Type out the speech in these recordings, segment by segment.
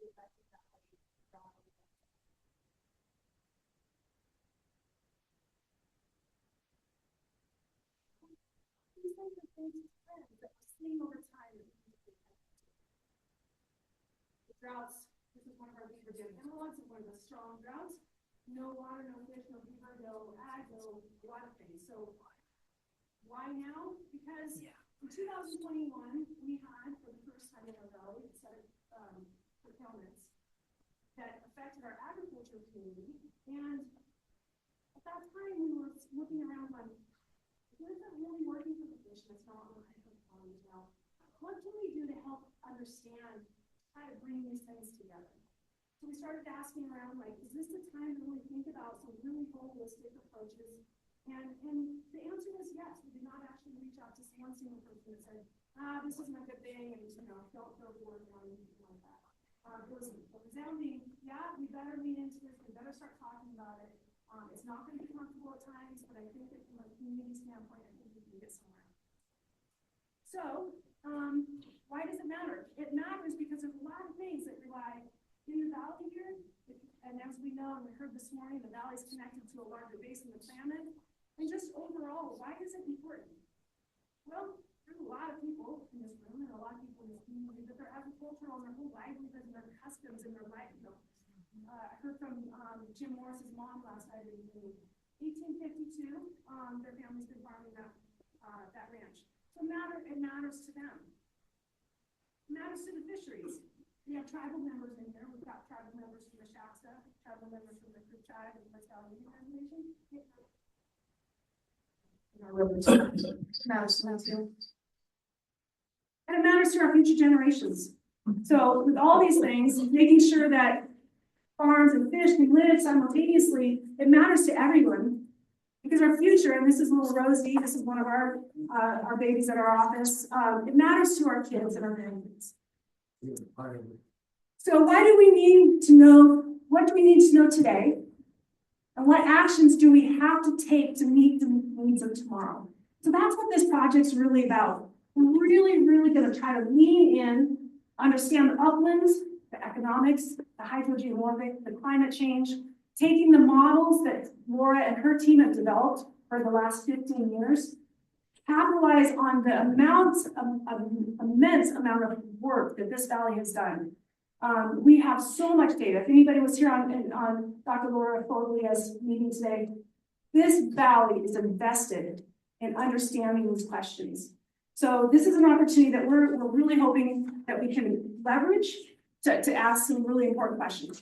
These things are things that we're seeing over time. The droughts, this is one of our beaver dam analogs of one of the strong droughts. No water, no fish, no beaver, no ag, no a lot of things. So why now? Because in 2021, we had, for the first time in our valley, a set of curtailments that affected our agriculture community. And at that time, we were looking around like, this isn't really working for the fish, and it's not working for the farmers now. What can we do to help understand how to bring these things together? So we started asking around, like, is this the time to really think about some really holistic approaches? And the answer was yes. We did not actually reach out to one single person that said, this isn't a good thing, and don't go forward on anything like that. It was a resounding, yeah, we better lean into this, we better start talking about it. It's not going to be comfortable at times, but I think that from a community standpoint, I think we can get somewhere. So, why does it matter? It matters because there's a lot of things that rely in the valley here, and as we know, and we heard this morning, the valley is connected to a larger basin of salmon. And just overall, why is it important? Well, there's a lot of people in this room and a lot of people in this community that they're agricultural and their whole livelihood and their customs and their life. I heard from Jim Morris's mom last night in 1852. Their family's been farming that ranch. So it matters to them. It matters to the fisheries. We have tribal members in here. We've got tribal members from the Shasta, tribal members from the Creek Tribe and the West Valley Reservation. Matters to them too. And it matters to our future generations. So with all these things, making sure that farms and fish can live simultaneously, it matters to everyone. Because our future, and this is little Rosie, this is one of our babies at our office, it matters to our kids and our grandkids. So why do we need to know, what do we need to know today? And what actions do we have to take to meet the needs of tomorrow? So that's what this project's really about. We're really going to try to lean in, understand the uplands, the economics, the hydrogeomorphic, the climate change, taking the models that Laura and her team have developed for the last 15 years, capitalize on the immense amount of work that this valley has done. We have so much data. If anybody was here on Dr. Laura Foglia's meeting today, this valley is invested in understanding these questions. So this is an opportunity that we're really hoping that we can leverage to ask some really important questions.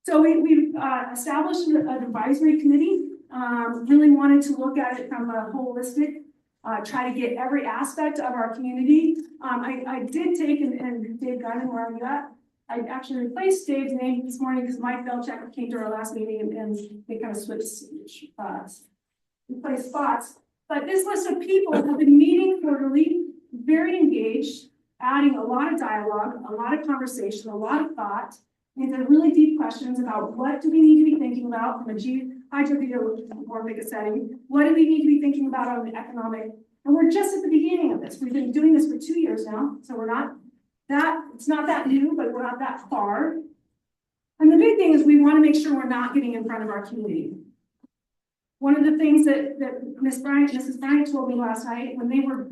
So we've established an advisory committee, really wanted to look at it from a holistic, try to get every aspect of our community. I did take, and Dave Gunn, where I'm at, I actually replaced Dave's name this morning because Mike Belcheck came to our last meeting and they kind of replaced spots. But this list of people have been meeting quarterly, very engaged, adding a lot of dialogue, a lot of conversation, a lot of thought, into really deep questions about what do we need to be thinking about from a hydrogeomorphic setting, what do we need to be thinking about on the economic, and we're just at the beginning of this. We've been doing this for 2 years now, so we're not that, it's not that new, but we're not that far. And the big thing is we want to make sure we're not getting in front of our community. One of the things that Mrs. Bryant told me last night when they were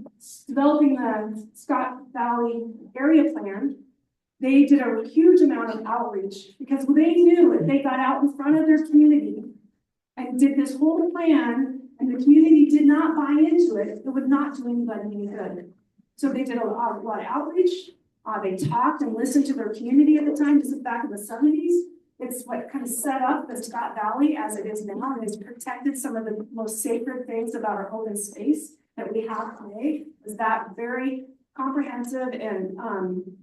developing the Scott Valley area plan, they did a huge amount of outreach because they knew if they got out in front of their community and did this whole plan and the community did not buy into it, it would not do anybody any good. So they did a lot of outreach. They talked and listened to their community at the time. This is back in the 70s. It's what kind of set up the Scott Valley as it is now, and it's protected some of the most sacred things about our open space that we have today. Is that very comprehensive and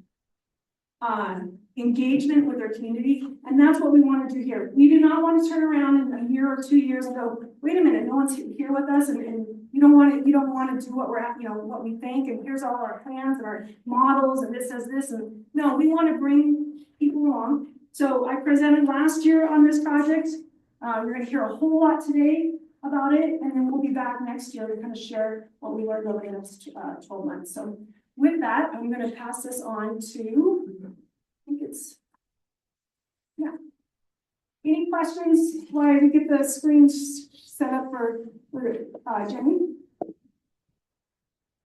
engagement with their community, and that's what we want to do here. We do not want to turn around in a year or 2 years and go, wait a minute, no one's here with us, and you don't want to do what we're at, what we think, and here's all our plans and our models, and this says this, and no, we want to bring people along. So I presented last year on this project. You're going to hear a whole lot today about it, and then we'll be back next year to kind of share what we learned over the next 12 months. So with that, I'm going to pass this on to, I think questions while we get the screens set up for Jenny?